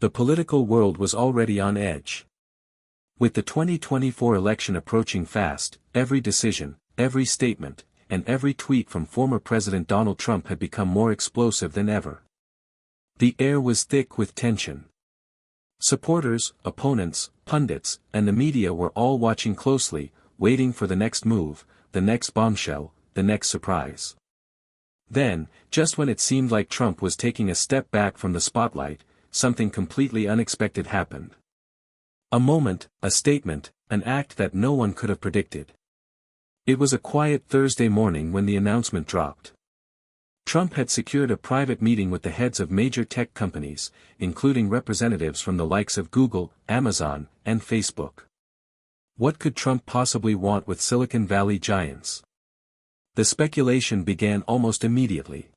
The political world was already on edge. With the 2024 election approaching fast, every decision, every statement, and every tweet from former President Donald Trump had become more explosive than ever. The air was thick with tension. Supporters, opponents, pundits, and the media were all watching closely, waiting for the next move, the next bombshell, the next surprise. Then, just when it seemed like Trump was taking a step back from the spotlight, something completely unexpected happened. A moment, a statement, an act that no one could have predicted. It was a quiet Thursday morning when the announcement dropped. Trump had secured a private meeting with the heads of major tech companies, including representatives from the likes of Google, Amazon, and Facebook. What could Trump possibly want with Silicon Valley giants? The speculation began almost immediately.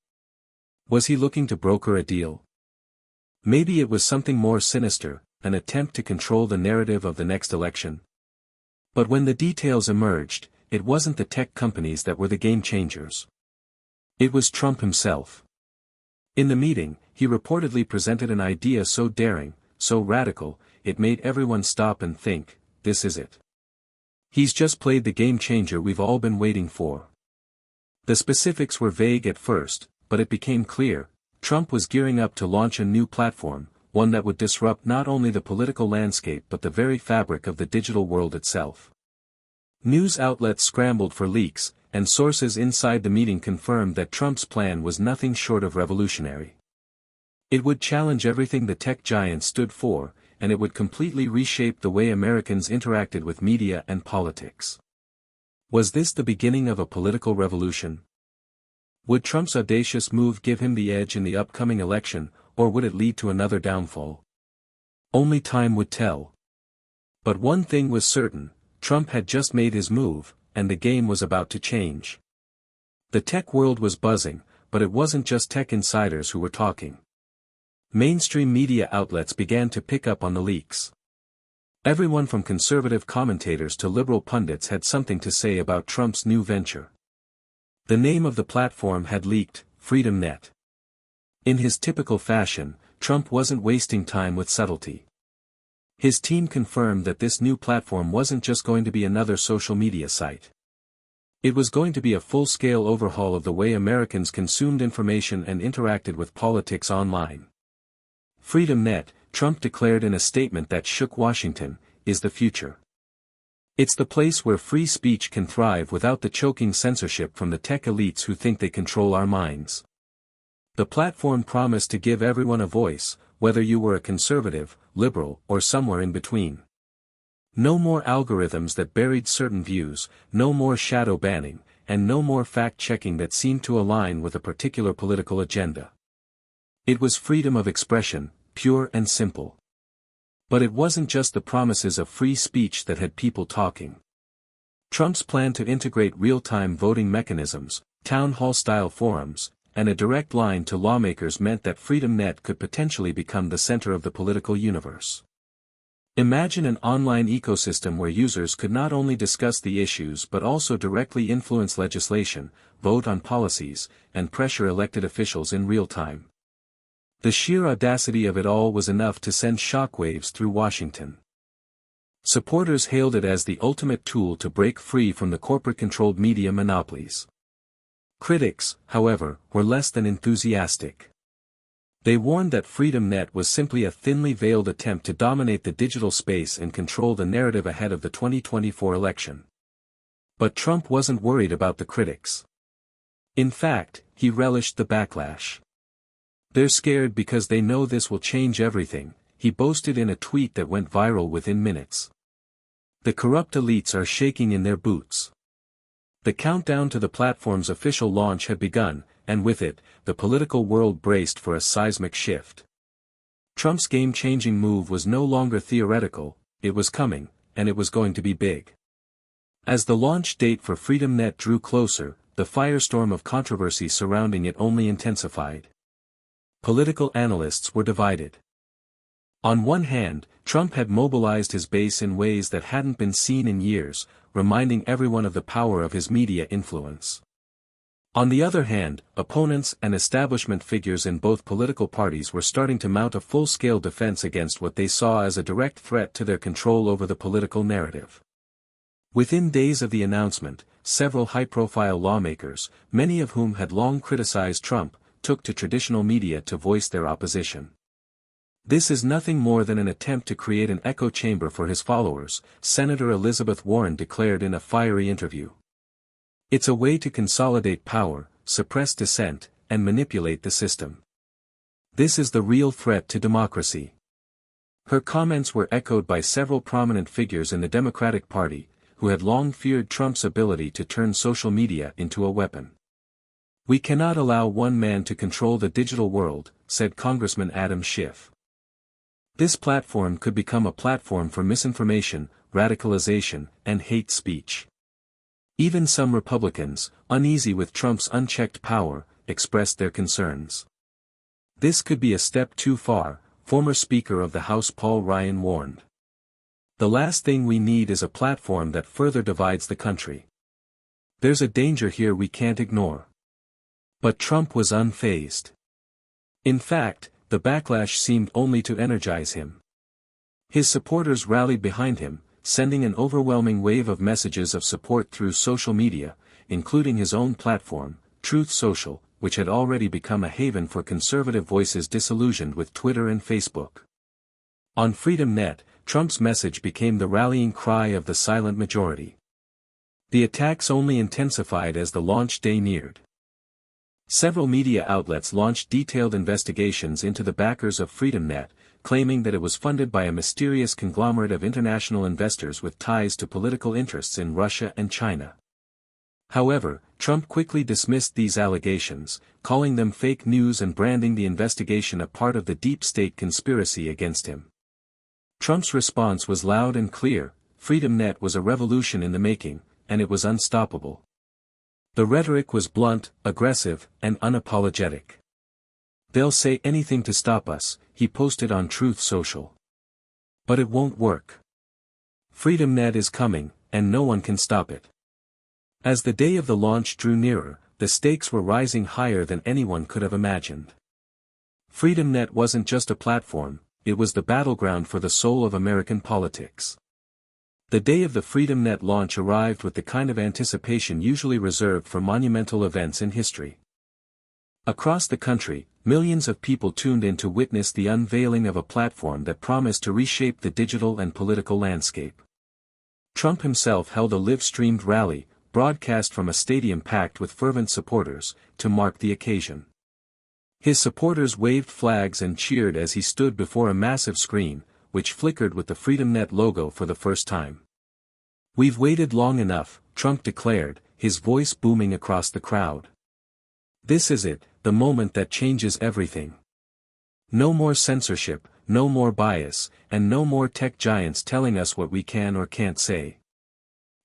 Was he looking to broker a deal? Maybe it was something more sinister, an attempt to control the narrative of the next election. But when the details emerged, it wasn't the tech companies that were the game changers. It was Trump himself. In the meeting, he reportedly presented an idea so daring, so radical, it made everyone stop and think, this is it. He's just played the game changer we've all been waiting for. The specifics were vague at first, but it became clear, Trump was gearing up to launch a new platform, one that would disrupt not only the political landscape but the very fabric of the digital world itself. News outlets scrambled for leaks, and sources inside the meeting confirmed that Trump's plan was nothing short of revolutionary. It would challenge everything the tech giants stood for, and it would completely reshape the way Americans interacted with media and politics. Was this the beginning of a political revolution? Would Trump's audacious move give him the edge in the upcoming election, or would it lead to another downfall? Only time would tell. But one thing was certain, Trump had just made his move, and the game was about to change. The tech world was buzzing, but it wasn't just tech insiders who were talking. Mainstream media outlets began to pick up on the leaks. Everyone from conservative commentators to liberal pundits had something to say about Trump's new venture. The name of the platform had leaked, FreedomNet. In his typical fashion, Trump wasn't wasting time with subtlety. His team confirmed that this new platform wasn't just going to be another social media site. It was going to be a full-scale overhaul of the way Americans consumed information and interacted with politics online. FreedomNet, Trump declared in a statement that shook Washington, is the future. It's the place where free speech can thrive without the choking censorship from the tech elites who think they control our minds. The platform promised to give everyone a voice, whether you were a conservative, liberal, or somewhere in between. No more algorithms that buried certain views, no more shadow banning, and no more fact-checking that seemed to align with a particular political agenda. It was freedom of expression, pure and simple. But it wasn't just the promises of free speech that had people talking. Trump's plan to integrate real-time voting mechanisms, town hall-style forums, and a direct line to lawmakers meant that FreedomNet could potentially become the center of the political universe. Imagine an online ecosystem where users could not only discuss the issues but also directly influence legislation, vote on policies, and pressure elected officials in real time. The sheer audacity of it all was enough to send shockwaves through Washington. Supporters hailed it as the ultimate tool to break free from the corporate-controlled media monopolies. Critics, however, were less than enthusiastic. They warned that FreedomNet was simply a thinly veiled attempt to dominate the digital space and control the narrative ahead of the 2024 election. But Trump wasn't worried about the critics. In fact, he relished the backlash. "They're scared because they know this will change everything," he boasted in a tweet that went viral within minutes. "The corrupt elites are shaking in their boots." The countdown to the platform's official launch had begun, and with it, the political world braced for a seismic shift. Trump's game-changing move was no longer theoretical, it was coming, and it was going to be big. As the launch date for FreedomNet drew closer, the firestorm of controversy surrounding it only intensified. Political analysts were divided. On one hand, Trump had mobilized his base in ways that hadn't been seen in years, reminding everyone of the power of his media influence. On the other hand, opponents and establishment figures in both political parties were starting to mount a full-scale defense against what they saw as a direct threat to their control over the political narrative. Within days of the announcement, several high-profile lawmakers, many of whom had long criticized Trump, took to traditional media to voice their opposition. This is nothing more than an attempt to create an echo chamber for his followers, Senator Elizabeth Warren declared in a fiery interview. It's a way to consolidate power, suppress dissent, and manipulate the system. This is the real threat to democracy. Her comments were echoed by several prominent figures in the Democratic Party, who had long feared Trump's ability to turn social media into a weapon. "We cannot allow one man to control the digital world," said Congressman Adam Schiff. This platform could become a platform for misinformation, radicalization, and hate speech. Even some Republicans, uneasy with Trump's unchecked power, expressed their concerns. This could be a step too far, former Speaker of the House Paul Ryan warned. "The last thing we need is a platform that further divides the country. There's a danger here we can't ignore." But Trump was unfazed. In fact, the backlash seemed only to energize him. His supporters rallied behind him, sending an overwhelming wave of messages of support through social media, including his own platform, Truth Social, which had already become a haven for conservative voices disillusioned with Twitter and Facebook. On FreedomNet, Trump's message became the rallying cry of the silent majority. The attacks only intensified as the launch day neared. Several media outlets launched detailed investigations into the backers of FreedomNet, claiming that it was funded by a mysterious conglomerate of international investors with ties to political interests in Russia and China. However, Trump quickly dismissed these allegations, calling them fake news and branding the investigation a part of the deep state conspiracy against him. Trump's response was loud and clear: FreedomNet was a revolution in the making, and it was unstoppable. The rhetoric was blunt, aggressive, and unapologetic. "They'll say anything to stop us," he posted on Truth Social. "But it won't work. FreedomNet is coming, and no one can stop it." As the day of the launch drew nearer, the stakes were rising higher than anyone could have imagined. FreedomNet wasn't just a platform, it was the battleground for the soul of American politics. The day of the FreedomNet launch arrived with the kind of anticipation usually reserved for monumental events in history. Across the country, millions of people tuned in to witness the unveiling of a platform that promised to reshape the digital and political landscape. Trump himself held a live-streamed rally, broadcast from a stadium packed with fervent supporters, to mark the occasion. His supporters waved flags and cheered as he stood before a massive screen, which flickered with the FreedomNet logo for the first time. "We've waited long enough," Trump declared, his voice booming across the crowd. "This is it, the moment that changes everything. No more censorship, no more bias, and no more tech giants telling us what we can or can't say.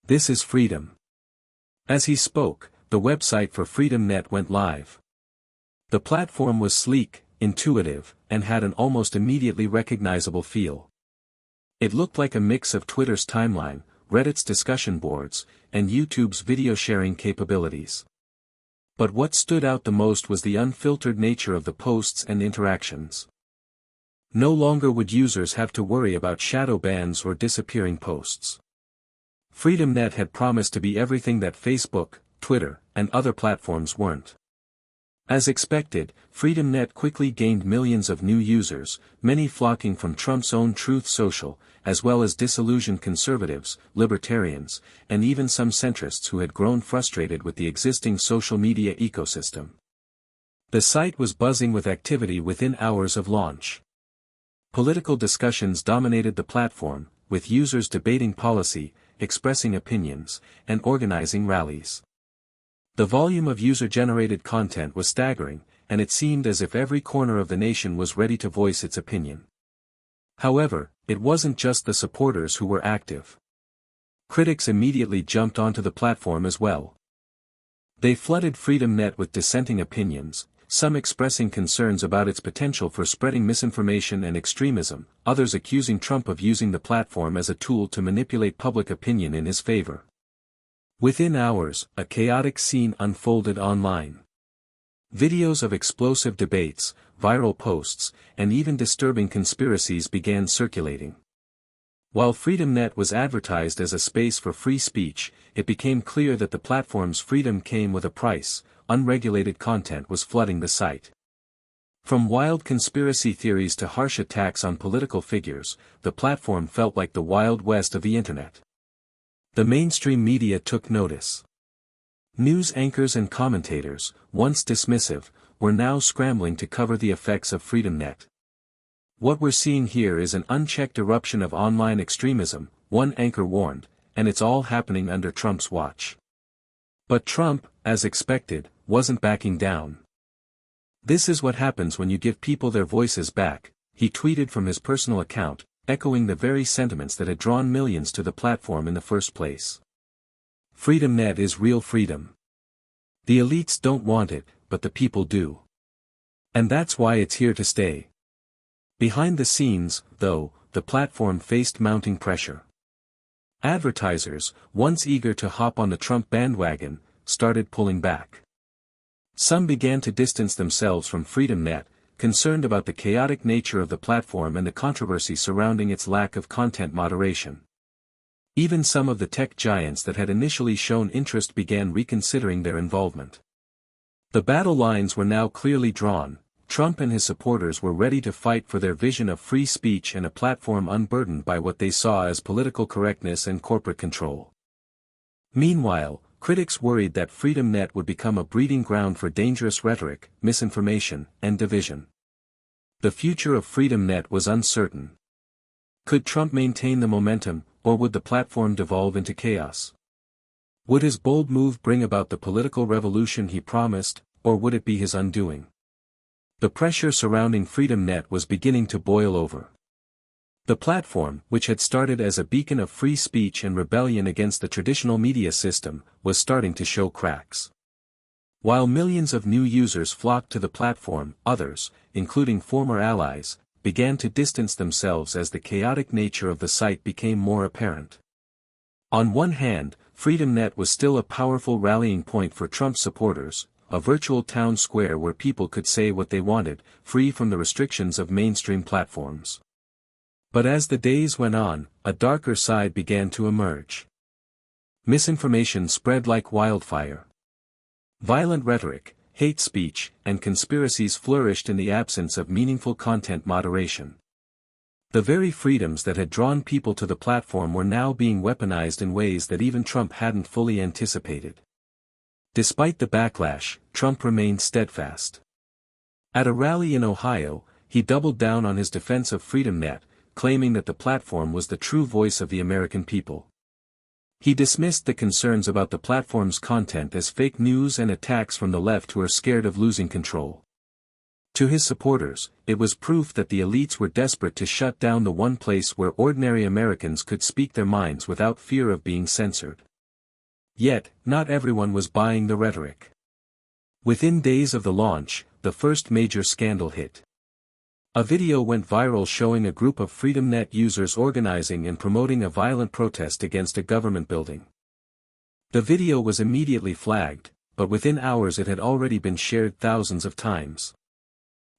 This is freedom." As he spoke, the website for FreedomNet went live. The platform was sleek, intuitive, and had an almost immediately recognizable feel. It looked like a mix of Twitter's timeline, Reddit's discussion boards, and YouTube's video sharing capabilities. But what stood out the most was the unfiltered nature of the posts and interactions. No longer would users have to worry about shadow bans or disappearing posts. FreedomNet had promised to be everything that Facebook, Twitter, and other platforms weren't. As expected, FreedomNet quickly gained millions of new users, many flocking from Trump's own Truth Social, as well as disillusioned conservatives, libertarians, and even some centrists who had grown frustrated with the existing social media ecosystem. The site was buzzing with activity within hours of launch. Political discussions dominated the platform, with users debating policy, expressing opinions, and organizing rallies. The volume of user-generated content was staggering, and it seemed as if every corner of the nation was ready to voice its opinion. However, it wasn't just the supporters who were active. Critics immediately jumped onto the platform as well. They flooded FreedomNet with dissenting opinions, some expressing concerns about its potential for spreading misinformation and extremism, others accusing Trump of using the platform as a tool to manipulate public opinion in his favor. Within hours, a chaotic scene unfolded online. Videos of explosive debates, viral posts, and even disturbing conspiracies began circulating. While FreedomNet was advertised as a space for free speech, it became clear that the platform's freedom came with a price. Unregulated content was flooding the site. From wild conspiracy theories to harsh attacks on political figures, the platform felt like the Wild West of the internet. The mainstream media took notice. News anchors and commentators, once dismissive, were now scrambling to cover the effects of FreedomNet. "What we're seeing here is an unchecked eruption of online extremism," one anchor warned, "and it's all happening under Trump's watch." But Trump, as expected, wasn't backing down. "This is what happens when you give people their voices back," he tweeted from his personal account, echoing the very sentiments that had drawn millions to the platform in the first place. FreedomNet is real freedom. The elites don't want it, but the people do. And that's why it's here to stay. Behind the scenes, though, the platform faced mounting pressure. Advertisers, once eager to hop on the Trump bandwagon, started pulling back. Some began to distance themselves from FreedomNet, concerned about the chaotic nature of the platform and the controversy surrounding its lack of content moderation. Even some of the tech giants that had initially shown interest began reconsidering their involvement. The battle lines were now clearly drawn. Trump and his supporters were ready to fight for their vision of free speech and a platform unburdened by what they saw as political correctness and corporate control. Meanwhile, critics worried that FreedomNet would become a breeding ground for dangerous rhetoric, misinformation, and division. The future of FreedomNet was uncertain. Could Trump maintain the momentum, or would the platform devolve into chaos? Would his bold move bring about the political revolution he promised, or would it be his undoing? The pressure surrounding FreedomNet was beginning to boil over. The platform, which had started as a beacon of free speech and rebellion against the traditional media system, was starting to show cracks. While millions of new users flocked to the platform, others, including former allies, began to distance themselves as the chaotic nature of the site became more apparent. On one hand, FreedomNet was still a powerful rallying point for Trump supporters, a virtual town square where people could say what they wanted, free from the restrictions of mainstream platforms. But as the days went on, a darker side began to emerge. Misinformation spread like wildfire. Violent rhetoric, hate speech, and conspiracies flourished in the absence of meaningful content moderation. The very freedoms that had drawn people to the platform were now being weaponized in ways that even Trump hadn't fully anticipated. Despite the backlash, Trump remained steadfast. At a rally in Ohio, he doubled down on his defense of FreedomNet, claiming that the platform was the true voice of the American people. He dismissed the concerns about the platform's content as fake news and attacks from the left who are scared of losing control. To his supporters, it was proof that the elites were desperate to shut down the one place where ordinary Americans could speak their minds without fear of being censored. Yet, not everyone was buying the rhetoric. Within days of the launch, the first major scandal hit. A video went viral showing a group of FreedomNet users organizing and promoting a violent protest against a government building. The video was immediately flagged, but within hours it had already been shared thousands of times.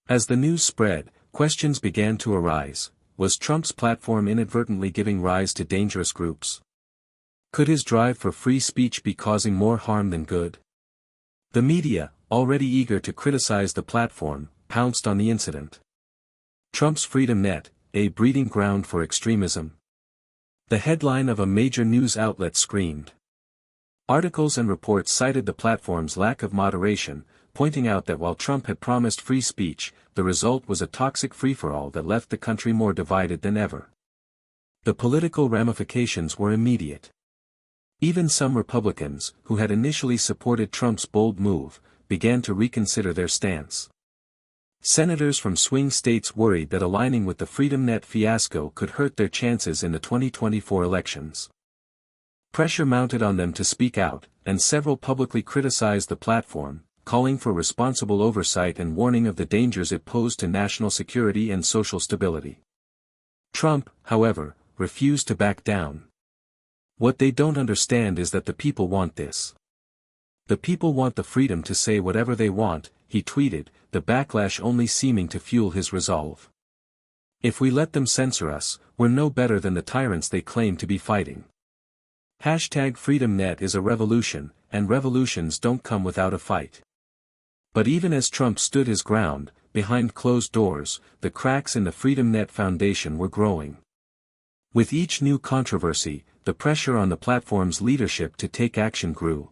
As the news spread, questions began to arise. Was Trump's platform inadvertently giving rise to dangerous groups? Could his drive for free speech be causing more harm than good? The media, already eager to criticize the platform, pounced on the incident. Trump's FreedomNet, a breeding ground for extremism? The headline of a major news outlet screamed. Articles and reports cited the platform's lack of moderation, pointing out that while Trump had promised free speech, the result was a toxic free-for-all that left the country more divided than ever. The political ramifications were immediate. Even some Republicans, who had initially supported Trump's bold move, began to reconsider their stance. Senators from swing states worried that aligning with the FreedomNet fiasco could hurt their chances in the 2024 elections. Pressure mounted on them to speak out, and several publicly criticized the platform, calling for responsible oversight and warning of the dangers it posed to national security and social stability. Trump, however, refused to back down. What they don't understand is that the people want this. The people want the freedom to say whatever they want, he tweeted, the backlash only seeming to fuel his resolve. If we let them censor us, we're no better than the tyrants they claim to be fighting. #FreedomNet is a revolution, and revolutions don't come without a fight. But even as Trump stood his ground, behind closed doors, the cracks in the FreedomNet foundation were growing. With each new controversy, the pressure on the platform's leadership to take action grew.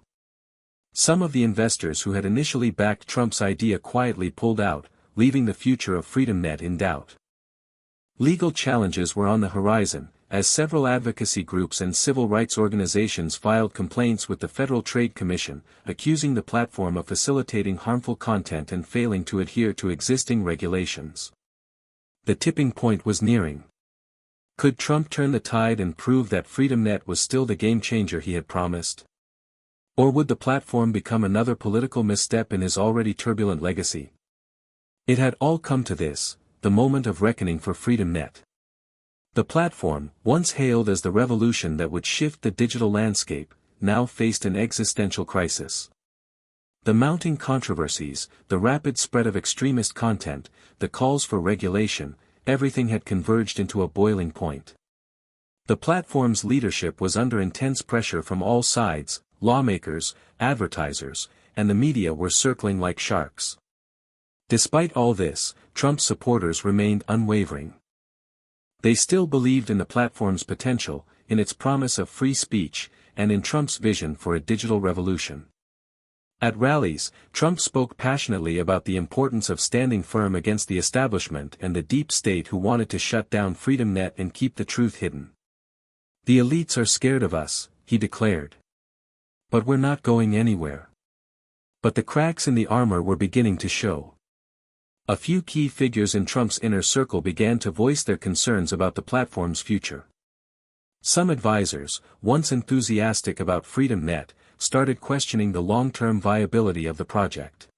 Some of the investors who had initially backed Trump's idea quietly pulled out, leaving the future of FreedomNet in doubt. Legal challenges were on the horizon, as several advocacy groups and civil rights organizations filed complaints with the Federal Trade Commission, accusing the platform of facilitating harmful content and failing to adhere to existing regulations. The tipping point was nearing. Could Trump turn the tide and prove that FreedomNet was still the game-changer he had promised? Or would the platform become another political misstep in his already turbulent legacy? It had all come to this, the moment of reckoning for FreedomNet. The platform, once hailed as the revolution that would shift the digital landscape, now faced an existential crisis. The mounting controversies, the rapid spread of extremist content, the calls for regulation, everything had converged into a boiling point. The platform's leadership was under intense pressure from all sides, lawmakers, advertisers, and the media were circling like sharks. Despite all this, Trump's supporters remained unwavering. They still believed in the platform's potential, in its promise of free speech, and in Trump's vision for a digital revolution. At rallies, Trump spoke passionately about the importance of standing firm against the establishment and the deep state who wanted to shut down FreedomNet and keep the truth hidden. The elites are scared of us, he declared. But we're not going anywhere. But the cracks in the armor were beginning to show. A few key figures in Trump's inner circle began to voice their concerns about the platform's future. Some advisors, once enthusiastic about FreedomNet, started questioning the long-term viability of the project.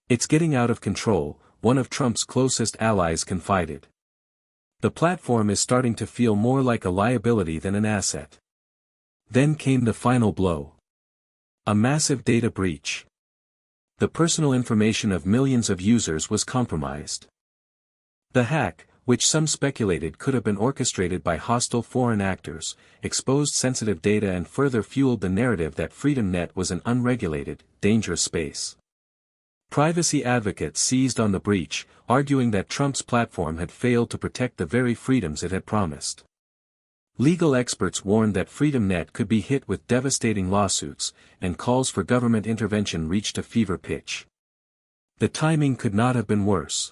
It's getting out of control, one of Trump's closest allies confided. The platform is starting to feel more like a liability than an asset. Then came the final blow. A massive data breach. The personal information of millions of users was compromised. The hack, which some speculated could have been orchestrated by hostile foreign actors, exposed sensitive data and further fueled the narrative that FreedomNet was an unregulated, dangerous space. Privacy advocates seized on the breach, arguing that Trump's platform had failed to protect the very freedoms it had promised. Legal experts warned that FreedomNet could be hit with devastating lawsuits, and calls for government intervention reached a fever pitch. The timing could not have been worse.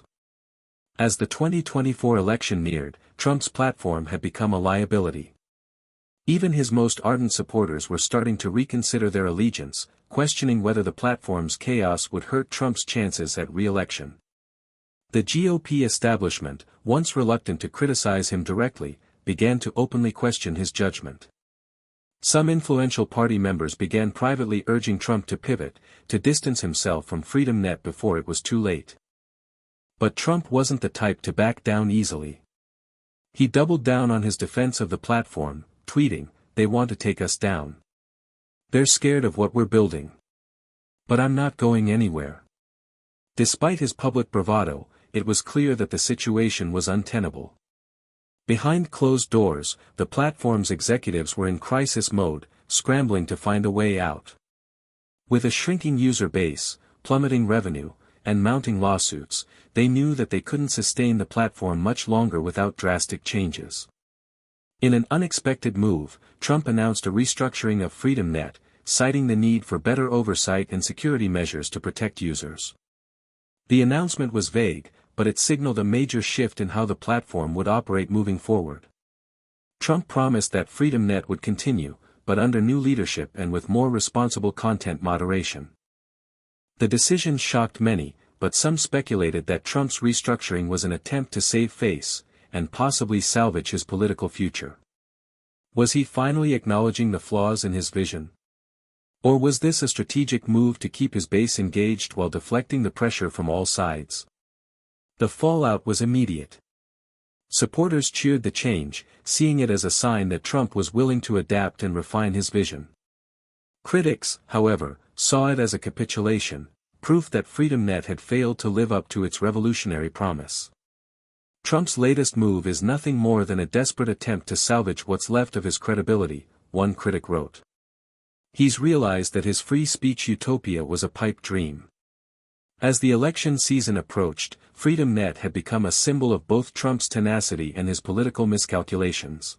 As the 2024 election neared, Trump's platform had become a liability. Even his most ardent supporters were starting to reconsider their allegiance, questioning whether the platform's chaos would hurt Trump's chances at re-election. The GOP establishment, once reluctant to criticize him directly, began to openly question his judgment. Some influential party members began privately urging Trump to pivot, to distance himself from FreedomNet before it was too late. But Trump wasn't the type to back down easily. He doubled down on his defense of the platform, tweeting, "They want to take us down. They're scared of what we're building. But I'm not going anywhere." Despite his public bravado, it was clear that the situation was untenable. Behind closed doors, the platform's executives were in crisis mode, scrambling to find a way out. With a shrinking user base, plummeting revenue, and mounting lawsuits, they knew that they couldn't sustain the platform much longer without drastic changes. In an unexpected move, Trump announced a restructuring of FreedomNet, citing the need for better oversight and security measures to protect users. The announcement was vague, but it signaled a major shift in how the platform would operate moving forward. Trump promised that FreedomNet would continue, but under new leadership and with more responsible content moderation. The decision shocked many, but some speculated that Trump's restructuring was an attempt to save face, and possibly salvage his political future. Was he finally acknowledging the flaws in his vision? Or was this a strategic move to keep his base engaged while deflecting the pressure from all sides? The fallout was immediate. Supporters cheered the change, seeing it as a sign that Trump was willing to adapt and refine his vision. Critics, however, saw it as a capitulation, proof that FreedomNet had failed to live up to its revolutionary promise. Trump's latest move is nothing more than a desperate attempt to salvage what's left of his credibility, one critic wrote. He's realized that his free speech utopia was a pipe dream. As the election season approached, FreedomNet had become a symbol of both Trump's tenacity and his political miscalculations.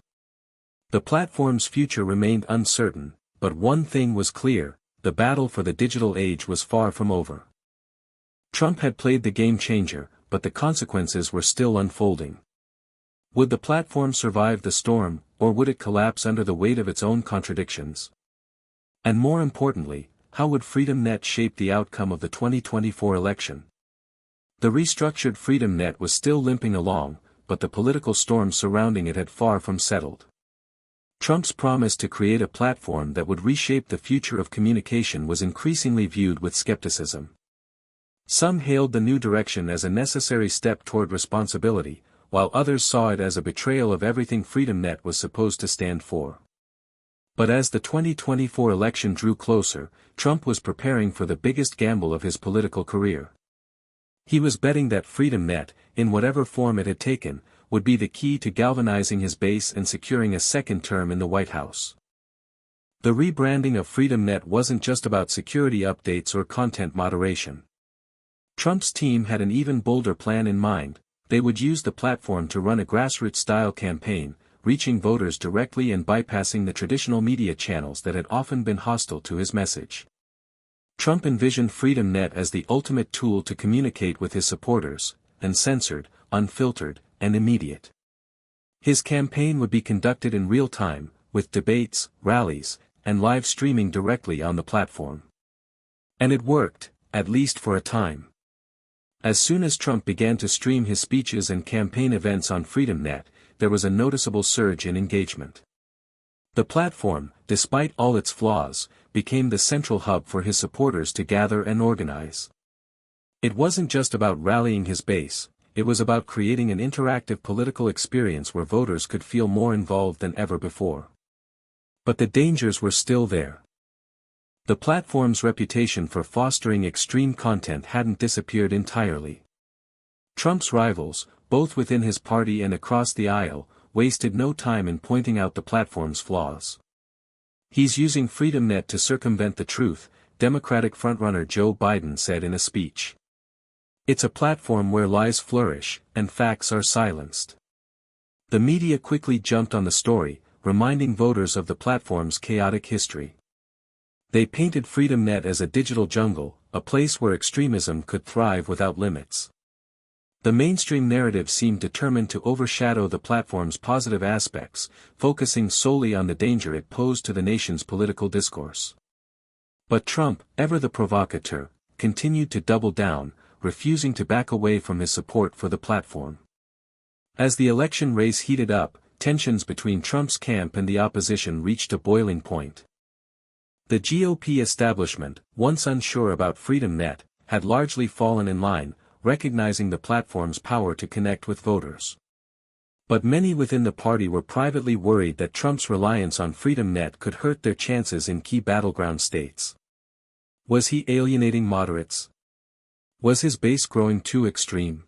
The platform's future remained uncertain, but one thing was clear: the battle for the digital age was far from over. Trump had played the game changer, but the consequences were still unfolding. Would the platform survive the storm, or would it collapse under the weight of its own contradictions? And more importantly, how would FreedomNet shape the outcome of the 2024 election? The restructured FreedomNet was still limping along, but the political storm surrounding it had far from settled. Trump's promise to create a platform that would reshape the future of communication was increasingly viewed with skepticism. Some hailed the new direction as a necessary step toward responsibility, while others saw it as a betrayal of everything FreedomNet was supposed to stand for. But as the 2024 election drew closer, Trump was preparing for the biggest gamble of his political career. He was betting that FreedomNet, in whatever form it had taken, would be the key to galvanizing his base and securing a second term in the White House. The rebranding of FreedomNet wasn't just about security updates or content moderation. Trump's team had an even bolder plan in mind. They would use the platform to run a grassroots-style campaign, reaching voters directly and bypassing the traditional media channels that had often been hostile to his message. Trump envisioned FreedomNet as the ultimate tool to communicate with his supporters, uncensored, unfiltered, and immediate. His campaign would be conducted in real time, with debates, rallies, and live streaming directly on the platform. And it worked, at least for a time. As soon as Trump began to stream his speeches and campaign events on FreedomNet, there was a noticeable surge in engagement. The platform, despite all its flaws, became the central hub for his supporters to gather and organize. It wasn't just about rallying his base, it was about creating an interactive political experience where voters could feel more involved than ever before. But the dangers were still there. The platform's reputation for fostering extreme content hadn't disappeared entirely. Trump's rivals, both within his party and across the aisle, wasted no time in pointing out the platform's flaws. "He's using FreedomNet to circumvent the truth," Democratic frontrunner Joe Biden said in a speech. "It's a platform where lies flourish, and facts are silenced." The media quickly jumped on the story, reminding voters of the platform's chaotic history. They painted FreedomNet as a digital jungle, a place where extremism could thrive without limits. The mainstream narrative seemed determined to overshadow the platform's positive aspects, focusing solely on the danger it posed to the nation's political discourse. But Trump, ever the provocateur, continued to double down, refusing to back away from his support for the platform. As the election race heated up, tensions between Trump's camp and the opposition reached a boiling point. The GOP establishment, once unsure about FreedomNet, had largely fallen in line, recognizing the platform's power to connect with voters. But many within the party were privately worried that Trump's reliance on FreedomNet could hurt their chances in key battleground states. Was he alienating moderates? Was his base growing too extreme?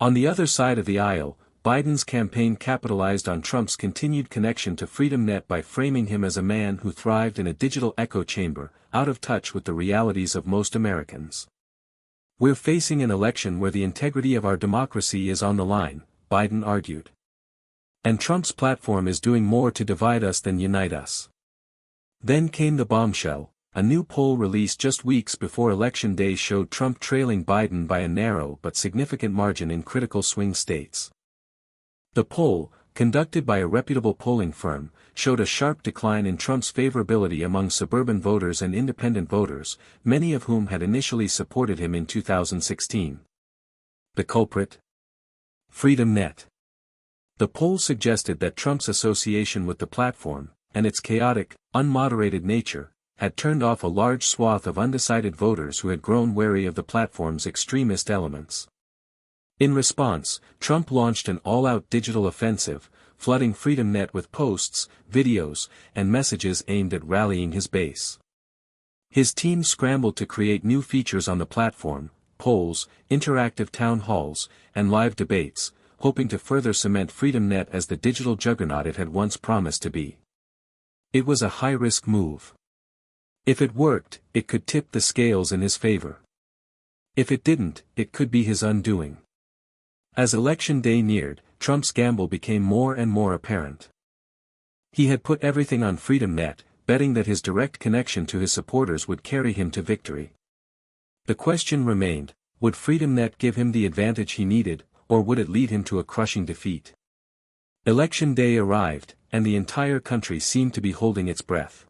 On the other side of the aisle, Biden's campaign capitalized on Trump's continued connection to FreedomNet by framing him as a man who thrived in a digital echo chamber, out of touch with the realities of most Americans. "We're facing an election where the integrity of our democracy is on the line," Biden argued. "And Trump's platform is doing more to divide us than unite us." Then came the bombshell. A new poll released just weeks before Election Day showed Trump trailing Biden by a narrow but significant margin in critical swing states. The poll, conducted by a reputable polling firm, showed a sharp decline in Trump's favorability among suburban voters and independent voters, many of whom had initially supported him in 2016. The culprit? FreedomNet. The poll suggested that Trump's association with the platform, and its chaotic, unmoderated nature, had turned off a large swath of undecided voters who had grown wary of the platform's extremist elements. In response, Trump launched an all-out digital offensive, flooding FreedomNet with posts, videos, and messages aimed at rallying his base. His team scrambled to create new features on the platform, polls, interactive town halls, and live debates, hoping to further cement FreedomNet as the digital juggernaut it had once promised to be. It was a high-risk move. If it worked, it could tip the scales in his favor. If it didn't, it could be his undoing. As election day neared, Trump's gamble became more and more apparent. He had put everything on FreedomNet, betting that his direct connection to his supporters would carry him to victory. The question remained, would FreedomNet give him the advantage he needed, or would it lead him to a crushing defeat? Election day arrived, and the entire country seemed to be holding its breath.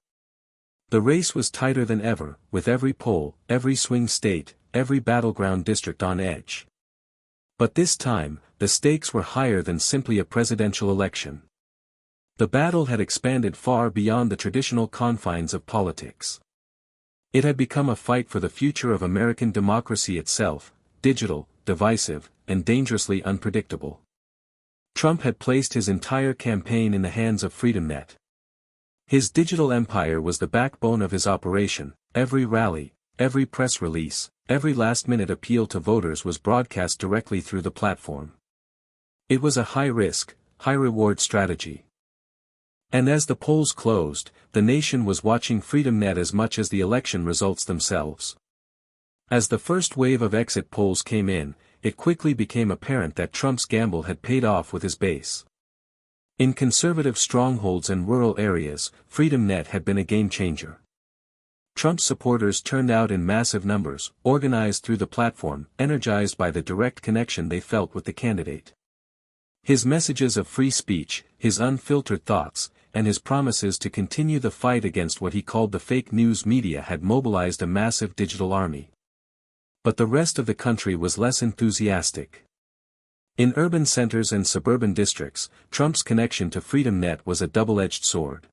The race was tighter than ever, with every poll, every swing state, every battleground district on edge. But this time, the stakes were higher than simply a presidential election. The battle had expanded far beyond the traditional confines of politics. It had become a fight for the future of American democracy itself, digital, divisive, and dangerously unpredictable. Trump had placed his entire campaign in the hands of FreedomNet. His digital empire was the backbone of his operation. Every rally, every press release, every last-minute appeal to voters was broadcast directly through the platform. It was a high-risk, high-reward strategy. And as the polls closed, the nation was watching FreedomNet as much as the election results themselves. As the first wave of exit polls came in, it quickly became apparent that Trump's gamble had paid off with his base. In conservative strongholds and rural areas, FreedomNet had been a game-changer. Trump's supporters turned out in massive numbers, organized through the platform, energized by the direct connection they felt with the candidate. His messages of free speech, his unfiltered thoughts, and his promises to continue the fight against what he called the fake news media had mobilized a massive digital army. But the rest of the country was less enthusiastic. In urban centers and suburban districts, Trump's connection to FreedomNet was a double-edged sword.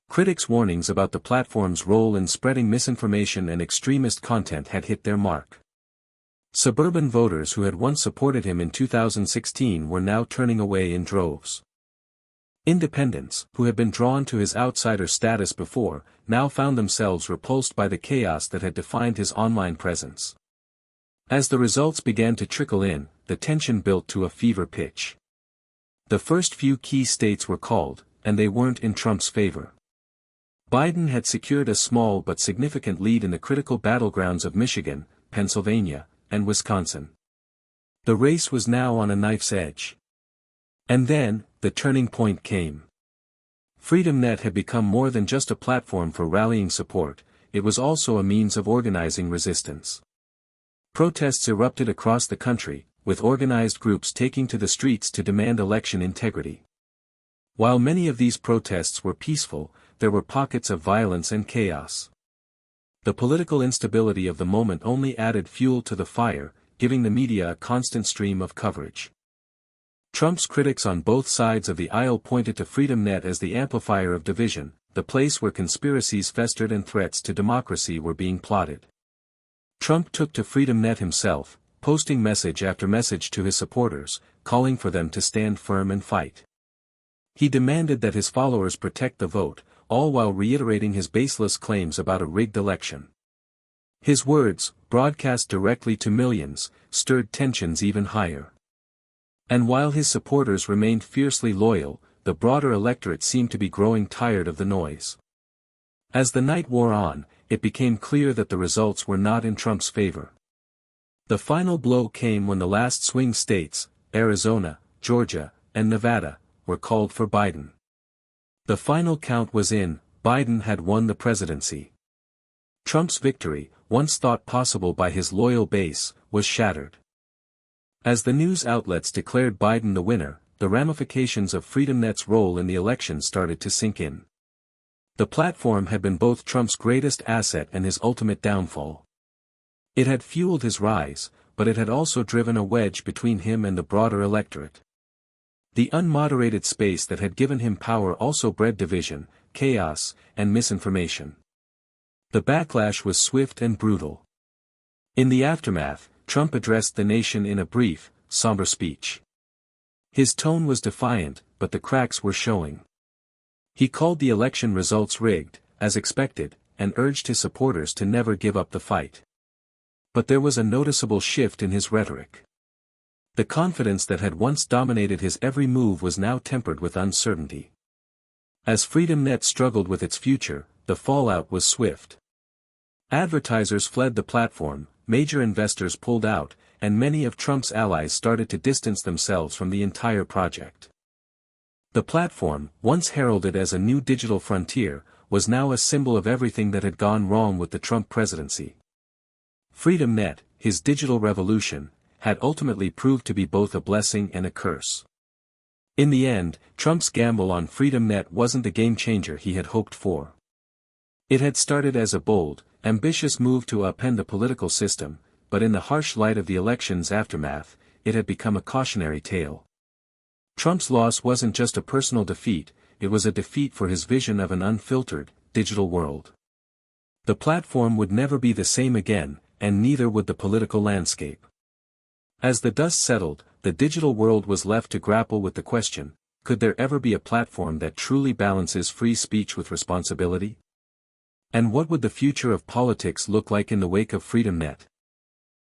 Critics' warnings about the platform's role in spreading misinformation and extremist content had hit their mark. Suburban voters who had once supported him in 2016 were now turning away in droves. Independents, who had been drawn to his outsider status before, now found themselves repulsed by the chaos that had defined his online presence. As the results began to trickle in, the tension built to a fever pitch. The first few key states were called, and they weren't in Trump's favor. Biden had secured a small but significant lead in the critical battlegrounds of Michigan, Pennsylvania, and Wisconsin. The race was now on a knife's edge. And then, the turning point came. FreedomNet had become more than just a platform for rallying support, it was also a means of organizing resistance. Protests erupted across the country, with organized groups taking to the streets to demand election integrity. While many of these protests were peaceful, there were pockets of violence and chaos. The political instability of the moment only added fuel to the fire, giving the media a constant stream of coverage. Trump's critics on both sides of the aisle pointed to FreedomNet as the amplifier of division, the place where conspiracies festered and threats to democracy were being plotted. Trump took to FreedomNet himself, posting message after message to his supporters, calling for them to stand firm and fight. He demanded that his followers protect the vote, all while reiterating his baseless claims about a rigged election. His words, broadcast directly to millions, stirred tensions even higher. And while his supporters remained fiercely loyal, the broader electorate seemed to be growing tired of the noise. As the night wore on, it became clear that the results were not in Trump's favor. The final blow came when the last swing states, Arizona, Georgia, and Nevada, were called for Biden. The final count was in, Biden had won the presidency. Trump's victory, once thought possible by his loyal base, was shattered. As the news outlets declared Biden the winner, the ramifications of FreedomNet's role in the election started to sink in. The platform had been both Trump's greatest asset and his ultimate downfall. It had fueled his rise, but it had also driven a wedge between him and the broader electorate. The unmoderated space that had given him power also bred division, chaos, and misinformation. The backlash was swift and brutal. In the aftermath, Trump addressed the nation in a brief, somber speech. His tone was defiant, but the cracks were showing. He called the election results rigged, as expected, and urged his supporters to never give up the fight. But there was a noticeable shift in his rhetoric. The confidence that had once dominated his every move was now tempered with uncertainty. As FreedomNet struggled with its future, the fallout was swift. Advertisers fled the platform, major investors pulled out, and many of Trump's allies started to distance themselves from the entire project. The platform, once heralded as a new digital frontier, was now a symbol of everything that had gone wrong with the Trump presidency. FreedomNet, his digital revolution, had ultimately proved to be both a blessing and a curse. In the end, Trump's gamble on FreedomNet wasn't the game-changer he had hoped for. It had started as a bold, ambitious move to upend the political system, but in the harsh light of the election's aftermath, it had become a cautionary tale. Trump's loss wasn't just a personal defeat, it was a defeat for his vision of an unfiltered, digital world. The platform would never be the same again, and neither would the political landscape. As the dust settled, the digital world was left to grapple with the question, could there ever be a platform that truly balances free speech with responsibility? And what would the future of politics look like in the wake of FreedomNet?